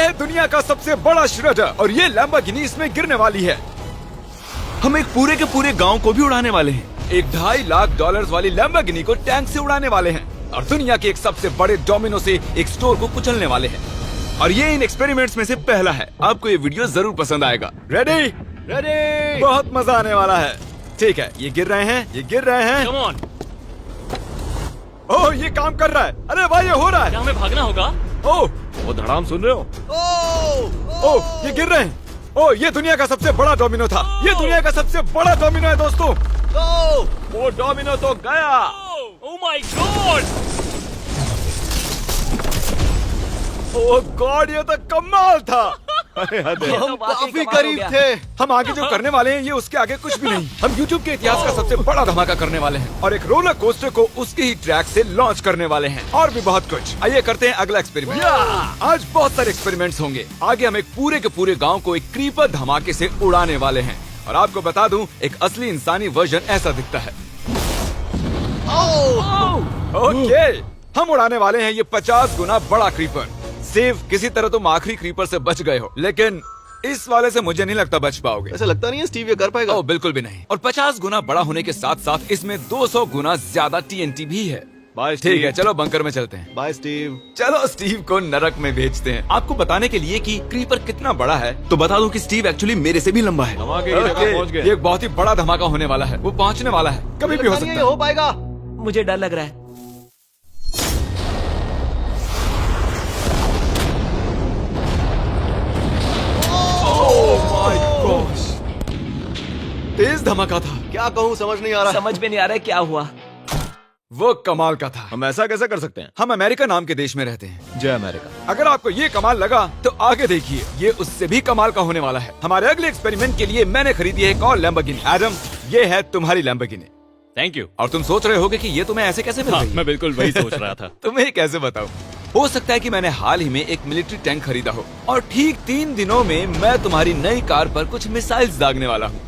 है दुनिया का सबसे बड़ा श्रेडर और ये लैम्बोर्गिनी इसमें गिरने वाली है। हम एक पूरे के पूरे गांव को भी उड़ाने वाले हैं। एक $2.5 लाख वाली लैम्बोर्गिनी को टैंक से उड़ाने वाले हैं और दुनिया के एक सबसे बड़े डोमिनो से एक स्टोर को कुचलने वाले हैं। और ये इन एक्सपेरिमेंट्स में से पहला है। आपको ये वीडियो जरूर पसंद आएगा। रेडी? रेडी। बहुत मजा आने वाला है। ठीक है, ये गिर रहे हैं, ये गिर रहे हैं। Come on. ओह, ये काम कर रहा है। अरे भाई, ये हो रहा है। क्या हमें भागना होगा? ओह, वो धड़ाम सुन रहे हो? ओह, ये गिर रहे हैं। ओह, ये दुनिया का सबसे बड़ा डोमिनो था। ये दुनिया का सबसे बड़ा डोमिनो है दोस्तों। वो डोमिनो तो गया। Oh my God! Oh God, ये तो कमाल था। हम काफी करीब थे। हम आगे जो करने वाले हैं ये उसके आगे कुछ भी नहीं। हम YouTube के इतिहास का सबसे बड़ा धमाका करने वाले हैं और एक रोलर कोस्टर को उसके ही ट्रैक से लॉन्च करने वाले हैं और भी बहुत कुछ। आइए करते हैं अगला एक्सपेरिमेंट। आज बहुत सारे एक्सपेरिमेंट्स होंगे। आगे हम एक पूरे के पूरे गांव को एक क्रीपर धमाके से उड़ाने वाले हैं और आपको बता दूं, एक असली इंसानी वर्जन ऐसा दिखता है। ओके, हम उड़ाने वाले हैं ये 50 गुना बड़ा क्रीपर। सेफ, किसी तरह तुम आखिरी क्रीपर से बच गए हो, लेकिन इस वाले से मुझे नहीं लगता बच पाओगे। ऐसा लगता नहीं है स्टीव ये कर पाएगा। ओह बिल्कुल भी नहीं। और 50 गुना बड़ा होने के साथ साथ इसमें 200 गुना ज्यादा TNT भी है। बाय ठीक है, चलो बंकर में चलते हैं। Bye Steve. चलो स्टीव को नरक में भेजते हैं। आपको बताने के लिए कि क्रीपर कितना बड़ा है तो बता दूं कि स्टीव एक्चुअली मेरे से भी लंबा है। धमाके की जगह पहुंच गए। ये एक बहुत ही बड़ा धमाका होने वाला है। वो पहुंचने वाला है, कभी भी हो सकता है। हो पाएगा। मुझे डर लग रहा है। तेज धमाका था। क्या कहूँ समझ नहीं आ रहा। समझ में नहीं आ रहा है क्या हुआ। वो कमाल का था। हम ऐसा कैसे कर सकते हैं? हम अमेरिका नाम के देश में रहते हैं। जय अमेरिका। अगर आपको ये कमाल लगा तो आगे देखिए, ये उससे भी कमाल का होने वाला है। हमारे अगले एक्सपेरिमेंट के लिए मैंने खरीदी है एक और लैम्बोर्गिनी। एडम, ये है तुम्हारी लैम्बोर्गिनी। Thank you. और तुम सोच रहे होगे कि ये तुम्हें ऐसे कैसे मिल हाँ, गई? मैं बिल्कुल वही सोच रहा था। तुम्हें कैसे बताऊं? हो सकता है कि मैंने हाल ही में एक मिलिट्री टैंक खरीदा हो और ठीक 3 दिनों में मैं तुम्हारी नई कार पर कुछ मिसाइल्स दागने वाला हूँ।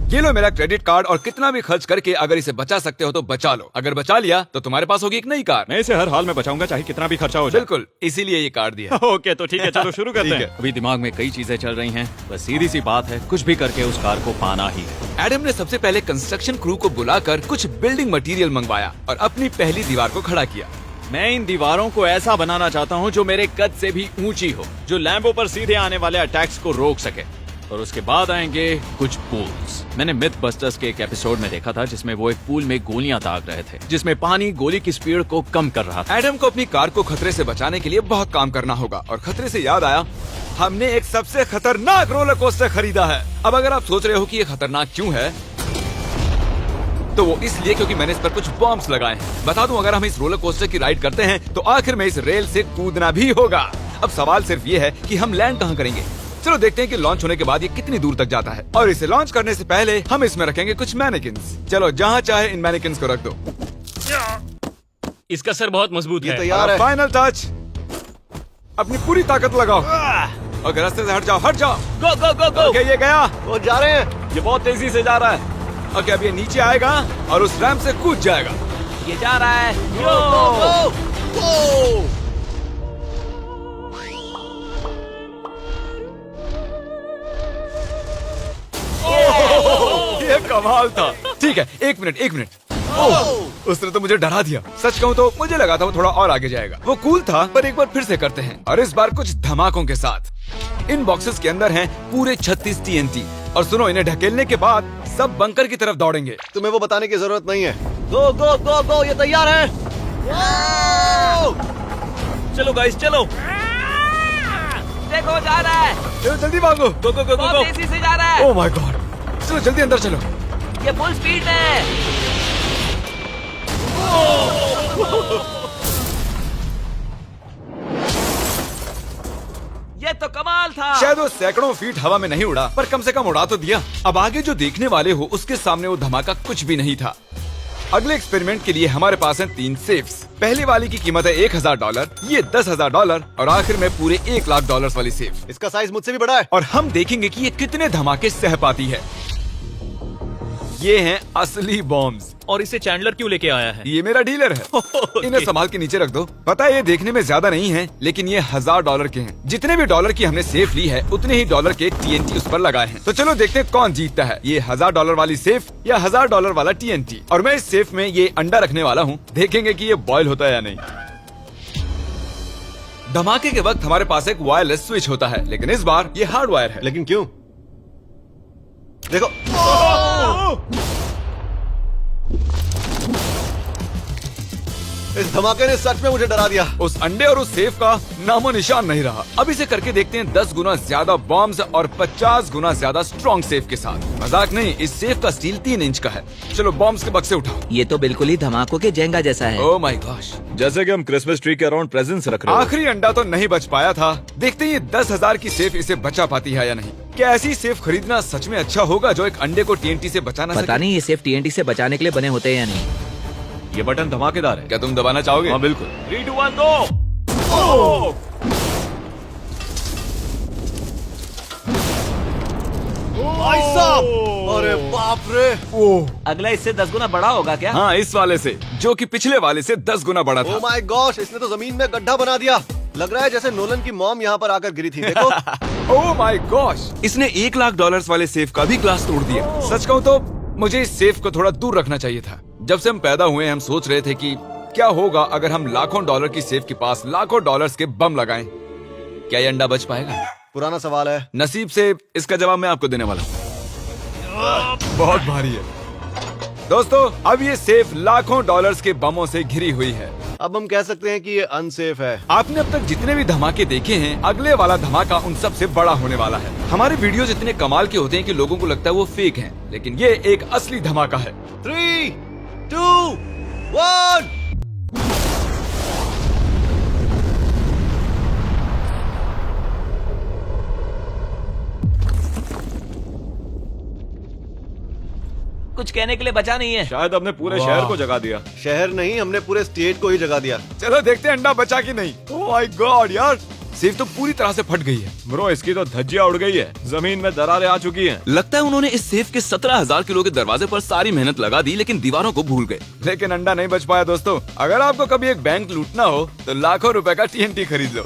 ये लो मेरा क्रेडिट कार्ड और कितना भी खर्च करके अगर इसे बचा सकते हो तो बचा लो। अगर बचा लिया तो तुम्हारे पास होगी एक नई कार। मैं इसे हर हाल में बचाऊंगा, चाहे कितना भी खर्चा हो जाए। बिल्कुल, इसीलिए ये कार्ड दिया। ओके, तो ठीक है, चलो शुरू करते ठीक हैं। है। अभी दिमाग में कई चीजें चल रही हैं, बस सीधी सी बात है, कुछ भी करके उस कार को पाना ही है। एडम ने सबसे पहले कंस्ट्रक्शन क्रू को बुलाकर कुछ बिल्डिंग मटेरियल मंगवाया और अपनी पहली दीवार को खड़ा किया। मैं इन दीवारों को ऐसा बनाना चाहता हूँ जो मेरे कद से भी ऊंची हो, जो लैम्बो पर सीधे आने वाले अटैक्स को रोक सके। और उसके बाद आएंगे कुछ पूल्स। मैंने मिथबस्टर्स के एक एपिसोड में देखा था जिसमें वो एक पूल में गोलियां दाग रहे थे, जिसमें पानी गोली की स्पीड को कम कर रहा था। एडम को अपनी कार को खतरे से बचाने के लिए बहुत काम करना होगा और खतरे से याद आया, हमने एक सबसे खतरनाक रोलर कोस्टर खरीदा है। अब अगर आप सोच रहे हो कि ये खतरनाक क्यों है, तो वो इसलिए क्योंकि मैंने इस पर कुछ बॉम्ब्स लगाए हैं। बता दूं, अगर हम इस रोलर कोस्टर की राइड करते हैं तो आखिर में इस रेल से कूदना भी होगा। अब सवाल सिर्फ ये है कि हम लैंड कहाँ करेंगे। चलो देखते हैं कि लॉन्च होने के बाद ये कितनी दूर तक जाता है। और इसे लॉन्च करने से पहले हम इसमें रखेंगे कुछ मैनेकिन्स। चलो जहाँ चाहे इन मैनेकिन्स को रख दो। इसका सर बहुत मजबूत है। तैयार है। फाइनल टच, अपनी पूरी ताकत लगाओ और रास्ते से हट जाओ, हट जाओ। गो गो गो गो। ओके, ये गया। वो जा रहे हैं। ये बहुत तेजी से जा रहा है। ओके, अब ये नीचे आएगा और उस रैंप से कूद जाएगा। ये जा रहा है। ये कमाल था। ठीक है, एक मिनट। ओह, उसने तो मुझे डरा दिया। सच कहूँ तो मुझे लगा था वो थोड़ा और आगे जाएगा। वो कूल था, पर एक बार फिर से करते हैं और इस बार कुछ धमाकों के साथ। इन बॉक्सेस के अंदर हैं पूरे 36 TNT और सुनो, इन्हें ढकेलने के बाद सब बंकर की तरफ दौड़ेंगे। तुम्हें वो बताने की जरूरत नहीं है। गो गो गो गो, ये तैयार है। चलो गाइस, चलो। देखो जा रहा है। चलो जल्दी भागो। गो गो गो बहुत तेजी से जा रहा है। ओह माय गॉड, चलो जल्दी अंदर चलो। ये फुल स्पीड है। ये तो कमाल था। शायद वो सैकड़ों फीट हवा में नहीं उड़ा, पर कम से कम उड़ा तो दिया। अब आगे जो देखने वाले हो उसके सामने वो धमाका कुछ भी नहीं था। अगले एक्सपेरिमेंट के लिए हमारे पास हैं 3 सेफ्स। पहली वाली की कीमत है $1000, ये $10,000 और आखिर में पूरे $1 लाख वाली सेफ। इसका साइज मुझसे भी बड़ा है। और हम देखेंगे कि ये कितने धमाके सह पाती है। ये हैं असली बॉम्ब्स। और इसे चैंडलर क्यों लेके आया है? ये मेरा डीलर है। इन्हें संभाल के नीचे रख दो। पता है ये देखने में ज्यादा नहीं है, लेकिन ये $1000 के हैं। जितने भी डॉलर की हमने सेफ ली है उतने ही डॉलर के TNT उस पर लगाए हैं। तो चलो देखते हैं कौन जीतता है, ये $1000 वाली सेफ या $1000 वाला TNT। और मैं इस सेफ में ये अंडा रखने वाला हूँ, देखेंगे कि ये बॉयल होता है या नहीं। धमाके के वक्त हमारे पास एक वायरलेस स्विच होता है, लेकिन इस बार ये हार्ड वायर है। लेकिन क्यों? देखो, इस धमाके ने सच में मुझे डरा दिया। उस अंडे और उस सेफ का नामो निशान नहीं रहा। अब इसे करके देखते हैं 10 गुना ज्यादा बॉम्ब्स और 50 गुना ज्यादा स्ट्रॉन्ग सेफ के साथ। मजाक नहीं, इस सेफ का स्टील 3 इंच का है। चलो बॉम्ब्स के बक्से उठाओ। ये तो बिल्कुल ही धमाकों के जेंगा जैसा है। ओह माय गॉश, जैसे कि हम क्रिसमस ट्री के अराउंड प्रेजेंट्स रख रहे हैं। आखिरी अंडा तो नहीं बच पाया था। देखते हैं ये 10,000 की सेफ इसे बचा पाती है या नहीं। क्या ऐसी सेफ खरीदना सच में अच्छा होगा जो एक अंडे को TNT से बचा ना पता सके? नहीं ये सेफ TNT से बचाने के लिए बने होते हैं या नहीं। ये बटन धमाकेदार है। क्या तुम दबाना चाहोगे? हाँ बिल्कुल। 3, 2, 1 गो। भाई साहब, अरे बाप रे। अगला इससे 10 गुना बड़ा होगा क्या? हाँ, इस वाले से, जो कि पिछले वाले से 10 गुना बड़ा ओ था। माय गॉश, इसने तो जमीन में गड्ढा बना दिया। लग रहा है जैसे नोलन की मॉम यहाँ पर आकर गिरी थी। देखो। ओह माय गॉश, इसने $1,00,000 वाले सेफ का भी ग्लास तोड़ दिया। सच कहूँ तो मुझे इस सेफ को थोड़ा दूर रखना चाहिए था। जब से हम पैदा हुए हम सोच रहे थे कि क्या होगा अगर हम लाखों डॉलर की सेफ के पास लाखों डॉलर्स के बम लगाएं। क्या ये अंडा बच पाएगा? पुराना सवाल है। नसीब से इसका जवाब मैं आपको देने वाला हूँ। बहुत भारी है दोस्तों। अब ये सेफ लाखों डॉलर्स के बमों से घिरी हुई है। अब हम कह सकते हैं कि ये अनसेफ है। आपने अब तक जितने भी धमाके देखे हैं, अगले वाला धमाका उन सब से बड़ा होने वाला है। हमारे वीडियोस इतने कमाल के होते हैं कि लोगों को लगता है वो फेक हैं, लेकिन ये एक असली धमाका है। 3, 2, 1। कुछ कहने के लिए बचा नहीं है। शायद हमने पूरे शहर को जगा दिया। शहर नहीं, हमने पूरे स्टेट को ही जगा दिया। चलो देखते हैं अंडा बचा कि नहीं। ओह माय गॉड यार, सेफ तो पूरी तरह से फट गई है। ब्रो, इसकी तो धज्जियां उड़ गई है। जमीन में दरारें आ चुकी हैं। लगता है उन्होंने इस सेफ के 17,000 किलो के दरवाजे पर सारी मेहनत लगा दी, लेकिन दीवारों को भूल गए। लेकिन अंडा नहीं बच पाया दोस्तों। अगर आपको कभी एक बैंक लूटना हो तो लाखों रुपए का TNT खरीद लो।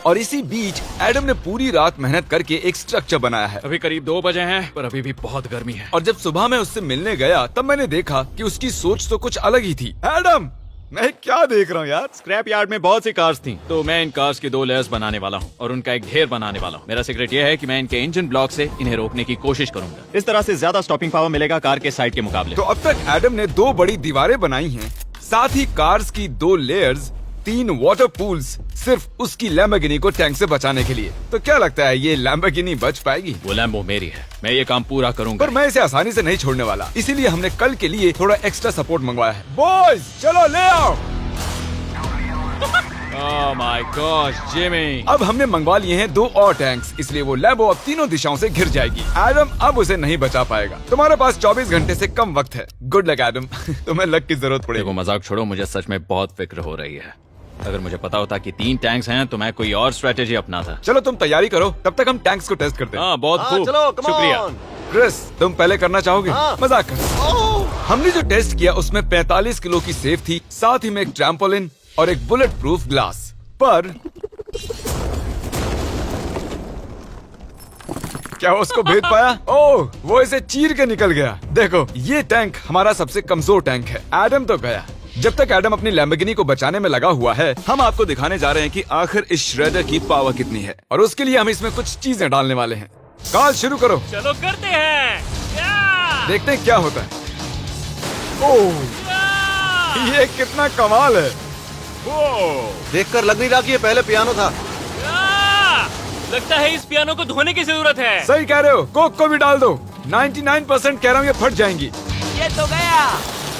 और इसी बीच एडम ने पूरी रात मेहनत करके एक स्ट्रक्चर बनाया है। अभी करीब 2 बजे हैं, पर अभी भी बहुत गर्मी है। और जब सुबह मैं उससे मिलने गया तब मैंने देखा कि उसकी सोच तो कुछ अलग ही थी। एडम, मैं क्या देख रहा हूँ यार? स्क्रैप यार्ड में बहुत सी कार्स थी, तो मैं इन कार्स की 2 लेयर्स बनाने वाला हूँ और उनका एक ढेर बनाने वाला हूँ। मेरा सीक्रेट ये है कि मैं इनके इंजन ब्लॉक से इन्हें रोकने की कोशिश करूंगा। इस तरह से ज्यादा स्टॉपिंग पावर मिलेगा कार के साइड के मुकाबले। तो अब तक एडम ने 2 बड़ी दीवारें बनाई हैं, साथ ही कार्स की 2 लेयर्स, 3 वाटर पूल्स, सिर्फ उसकी लैम्बोर्गिनी को टैंक से बचाने के लिए। तो क्या लगता है ये लैम्बोर्गिनी बच पाएगी? वो लैम्बो मेरी है, मैं ये काम पूरा करूंगा। पर मैं इसे आसानी से नहीं छोड़ने वाला, इसीलिए हमने कल के लिए थोड़ा एक्स्ट्रा सपोर्ट मंगवाया है। बॉयज चलो ले आओ। Oh my God Jimmy. अब हमने मंगवा लिए हैं 2 और टैंक्स, इसलिए वो लैम्बो अब तीनों दिशाओं से घिर जाएगी। एडम अब उसे नहीं बचा पाएगा। तुम्हारे पास 24 घंटे से कम वक्त है। Good luck Adam. तुम्हें लक की जरूरत देखो पड़ेगी। मजाक छोड़ो, मुझे सच में बहुत फिक्र हो रही है। अगर मुझे पता होता कि 3 टैंक्स हैं तो मैं कोई और स्ट्रेटेजी अपनाता। चलो तुम तैयारी करो, तब तक हम टैंक्स को टेस्ट करते हैं। हाँ बहुत हाँ, खूब, चलो come शुक्रिया। on। क्रिस, तुम पहले करना चाहोगे? हाँ। मजाक कर। हमने जो टेस्ट किया उसमें 45 किलो की सेफ थी, साथ ही में एक ट्रैम्पोलिन और एक बुलेट प्रूफ ग्लास। पर क्या वो उसको भेद पाया? ओह, वो इसे चीर के निकल गया। देखो, ये टैंक हमारा सबसे कमजोर टैंक है। एडम तो गया। जब तक एडम अपनी लैम्बोर्गिनी को बचाने में लगा हुआ है, हम आपको दिखाने जा रहे हैं कि आखिर इस श्रेडर की पावर कितनी है, और उसके लिए हम इसमें कुछ चीजें डालने वाले हैं। कॉल शुरू करो। चलो करते हैं। या! देखते हैं क्या होता है। ओह, ये कितना कमाल है। देखकर लग नहीं रहा कि ये पहले पियानो था। लगता है इस पियानो को धोने की जरूरत है। सही कह रहे हो, कोक को भी डाल दो। 99% कह रहा हूँ ये फट जाएंगी। ये तो गया।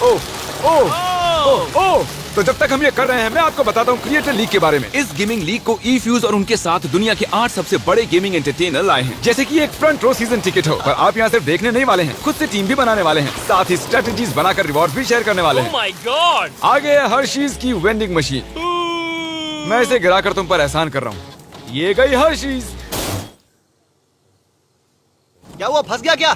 ओह ओह ओह ओह। तो जब तक हम ये कर रहे हैं, मैं आपको बताता हूँ क्रिएटर लीग के बारे में। इस गेमिंग लीग को E-Fuse और उनके साथ दुनिया के 8 सबसे बड़े गेमिंग एंटरटेनर लाए हैं। जैसे कि एक फ्रंट रो सीजन टिकट हो, पर आप यहाँ सिर्फ देखने नहीं वाले हैं, खुद से टीम भी बनाने वाले हैं, साथ ही स्ट्रेटेजीज बनाकर रिवॉर्ड भी शेयर करने वाले ओह हैं। My God. आगे है हर्शीज की वेंडिंग मशीन। मैं इसे गिराकर तुम पर एहसान कर रहा हूँ। ये गई हर्शीज। क्या हुआ, फंस गया क्या?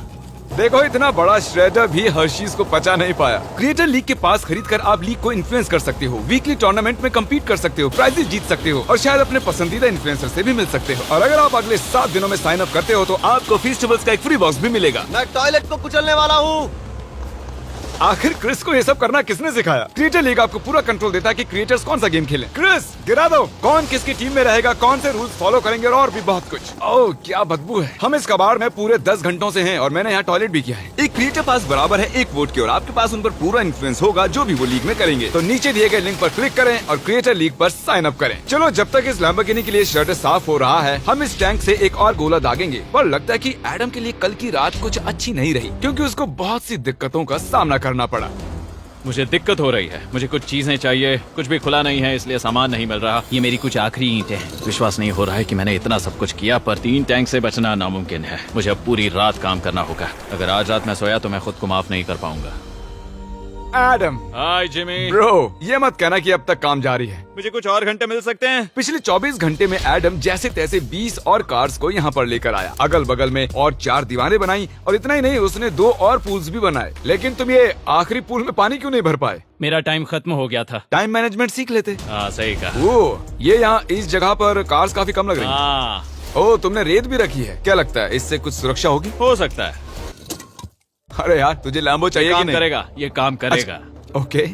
देखो इतना बड़ा श्रेडर भी हर्शीज को पचा नहीं पाया। क्रिएटर लीग के पास खरीद कर आप लीग को इन्फ्लुएंस कर सकते हो, वीकली टूर्नामेंट में कम्पीट कर सकते हो, प्राइजेस जीत सकते हो और शायद अपने पसंदीदा इन्फ्लुएंसर से भी मिल सकते हो। और अगर आप अगले 7 दिनों में साइन अप करते हो तो आपको फेस्टिवल्स का एक फ्री बॉक्स भी मिलेगा। मैं टॉयलेट को कुचलने वाला हूँ। आखिर क्रिस को ये सब करना किसने सिखाया? क्रिएटर लीग आपको पूरा कंट्रोल देता है कि क्रिएटर्स कौन सा गेम खेलें। क्रिस गिरा दो, कौन किसकी टीम में रहेगा, कौन से रूल्स फॉलो करेंगे और भी बहुत कुछ। ओह क्या बदबू है। हम इस कबाड़ में पूरे 10 घंटों से हैं और मैंने यहाँ टॉयलेट भी किया है। एक क्रिएटर पास बराबर है एक वोट के और आपके पास उन पर पूरा इन्फ्लुएंस होगा जो भी वो लीग में करेंगे। तो नीचे दिए गए लिंक पर क्लिक करें और क्रिएटर लीग पर साइन अप करें। चलो जब तक इस लैम्बोर्गिनी के लिए शटर साफ हो रहा है, हम इस टैंक से एक और गोला दागेंगे। पर लगता है कि एडम के लिए कल की रात कुछ अच्छी नहीं रही क्योंकि उसको बहुत सी दिक्कतों का सामना करना पड़ा। मुझे दिक्कत हो रही है, मुझे कुछ चीजें चाहिए, कुछ भी खुला नहीं है इसलिए सामान नहीं मिल रहा। ये मेरी कुछ आखिरी ईंटें हैं। विश्वास नहीं हो रहा है कि मैंने इतना सब कुछ किया पर 3 टैंक से बचना नामुमकिन है। मुझे अब पूरी रात काम करना होगा। अगर आज रात मैं सोया तो मैं खुद को माफ नहीं कर पाऊंगा। एडम हाय जिमी। ब्रो, ये मत कहना कि अब तक काम जारी है। मुझे कुछ और घंटे मिल सकते हैं? पिछले 24 घंटे में एडम जैसे तैसे 20 और कार्स को यहाँ पर लेकर आया। अगल बगल में और 4 दीवारें बनाई और इतना ही नहीं, उसने 2 और पूल्स भी बनाए। लेकिन तुम ये आखिरी पूल में पानी क्यों नहीं भर पाए? मेरा टाइम खत्म हो गया था। टाइम मैनेजमेंट सीख लेते। हाँ सही कहा। वो ये यहाँ इस जगह पर कार्स काफी कम लग रही हैं। हाँ ओह तुमने रेत भी रखी है, क्या लगता है इससे कुछ सुरक्षा होगी? हो सकता है। अरे यार तुझे लैम्बो चाहिए कि काम नहीं? करेगा, ये काम करेगा। ओके,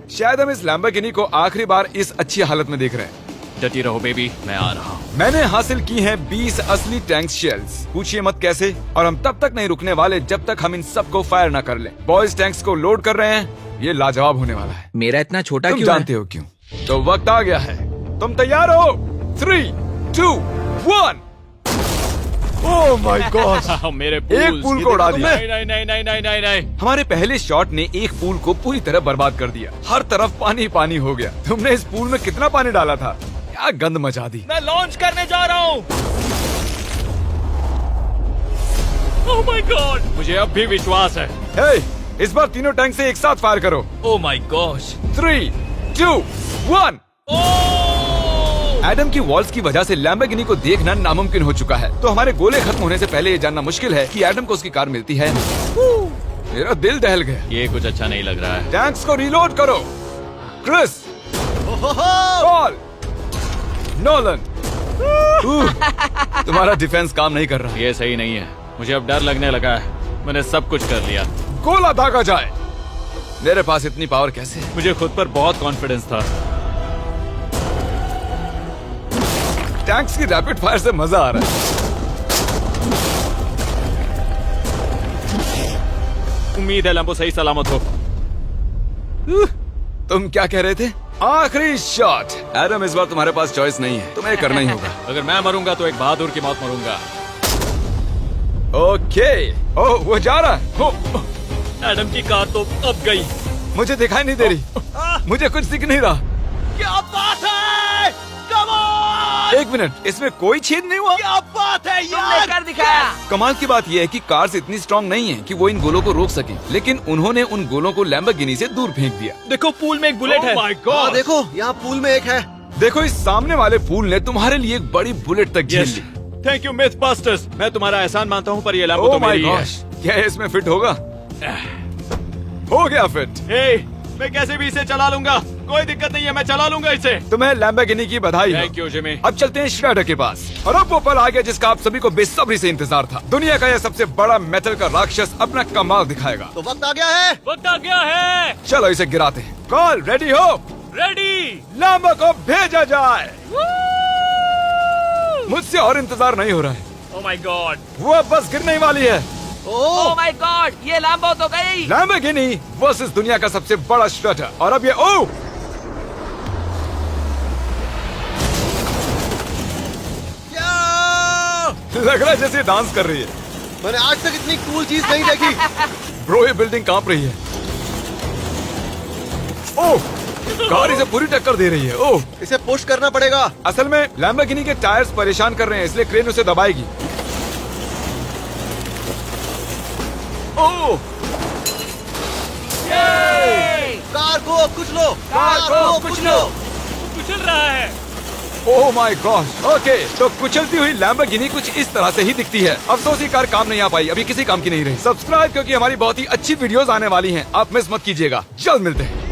शायद हम इस लैम्बोर्गिनी को आखिरी बार इस अच्छी हालत में देख रहे हैं। डटी रहो बेबी, मैं आ रहा हूँ। मैंने हासिल की हैं 20 असली टैंक शेल्स। पूछिए मत कैसे, और हम तब तक नहीं रुकने वाले जब तक हम इन सबको फायर ना कर लें। बॉयज टैंक्स को लोड कर रहे हैं, ये लाजवाब होने वाला है। मेरा इतना छोटा तुम क्यों जानते हो क्यों? तो वक्त आ गया है, तुम तैयार हो? 3, 2, 1। ओह माय गॉड, मेरे एक पूल को उड़ा दिया। नहीं नहीं नहीं नहीं नहीं नहीं नहीं। हमारे पहले शॉट ने एक पूल को पूरी तरह बर्बाद कर दिया। हर तरफ पानी पानी हो गया। तुमने इस पूल में कितना पानी डाला था? क्या गंद मचा दी। मैं लॉन्च करने जा रहा हूँ। ओह माय गॉड, मुझे अब भी विश्वास है। हे, इस बार तीनों टैंक से एक साथ फायर करो। Oh my gosh. 3, 2, 1। एडम की वॉल्स की वजह से लैम्बोर्गिनी को देखना नामुमकिन हो चुका है। तो हमारे गोले खत्म होने से पहले ये जानना मुश्किल है कि एडम को उसकी कार मिलती है। मेरा दिल दहल गया। ये कुछ अच्छा नहीं लग रहा है। टैंक्स को रीलोड करो। Chris, Paul, Nolan. तुम्हारा डिफेंस काम नहीं कर रहा। ये सही नहीं है। मुझे अब डर लगने लगा है। मैंने सब कुछ कर लिया। गोला दागा जाए। मेरे पास इतनी पावर कैसे है? मुझे खुद पर बहुत कॉन्फिडेंस था। टैंक्स की रैपिड फायर से मजा आ रहा है। उम्मीद है लैम्बो सही सलामत हो। तुम क्या कह रहे थे? आखिरी शॉट। एडम इस बार तुम्हारे पास चॉइस नहीं है, तुम्हें करना ही होगा। अगर मैं मरूंगा तो एक बहादुर की मौत मरूंगा। ओके, ओह वो जा रहा है। एडम की कार तो अब गई। मुझे दिखाई नहीं दे रही। मुझे कुछ दिख नहीं रहा। क्या बात है? Come on! एक मिनट, इसमें कोई छेद नहीं हुआ? क्या बात है यार? कर दिखाया। कमाल की बात यह है कि कार्स इतनी स्ट्रांग नहीं है कि वो इन गोलों को रोक सके, लेकिन उन्होंने उन गोलों को लैम्बोर्गिनी से दूर फेंक दिया। देखो पूल में एक बुलेट है। माय हाँ गॉड। देखो, यहाँ पूल में एक है। देखो इस सामने वाले पूल ने तुम्हारे लिए एक बड़ी बुलेट तक झेल ली। Thank you MythBusters. मैं तुम्हारा एहसान मानता हूँ पर ये लैम्बो ओह तो माय मेरी है। गॉश, क्या इसमें फिट होगा? हो गया फिट। हे, मैं कैसे भी इसे चला लूंगा। कोई दिक्कत नहीं है, मैं चला लूंगा इसे। तुम्हें लैम्बोर्गिनी की बधाई हो। Thank you Jimmy. अब चलते हैं श्रेडर के पास। और अब वो पल आ गया जिसका आप सभी को बेसब्री से इंतजार था। दुनिया का यह सबसे बड़ा मेटल का राक्षस अपना कमाल दिखाएगा। तो वक्त आ गया है। वक्त आ गया है। चलो इसे गिराते हैं। कॉल रेडी हो? रेडी। लैम्बो को भेजा जाए। मुझसे और इंतजार नहीं हो रहा है। Oh my God. वो अब बस गिरने ही वाली है। ओह माय गॉड, ये लैम्बो तो गई। लैम्बोर्गिनी वर्सेस दुनिया का सबसे बड़ा श्रेडर। और अब ये ओह लग रहा है जैसे डांस कर रही है। मैंने आज तक इतनी कूल चीज नहीं देखी। ब्रो ये बिल्डिंग कांप रही है। ओह कार इसे पूरी टक्कर दे रही है। ओह इसे पुश करना पड़ेगा। असल में लैम्बोर्गिनी के टायर्स परेशान कर रहे हैं, इसलिए क्रेन उसे दबाएगी। ओह कार को कुचलो। कार को कुचलो। कुचल रहा है। Oh my God. ओके, तो कुचलती हुई लैम्बोर्गिनी कुछ इस तरह से ही दिखती है। अफसोस ये कार काम नहीं आ पाई, अभी किसी काम की नहीं रही। सब्सक्राइब क्योंकि हमारी बहुत ही अच्छी वीडियोस आने वाली हैं, आप मिस मत कीजिएगा। जल्द मिलते हैं।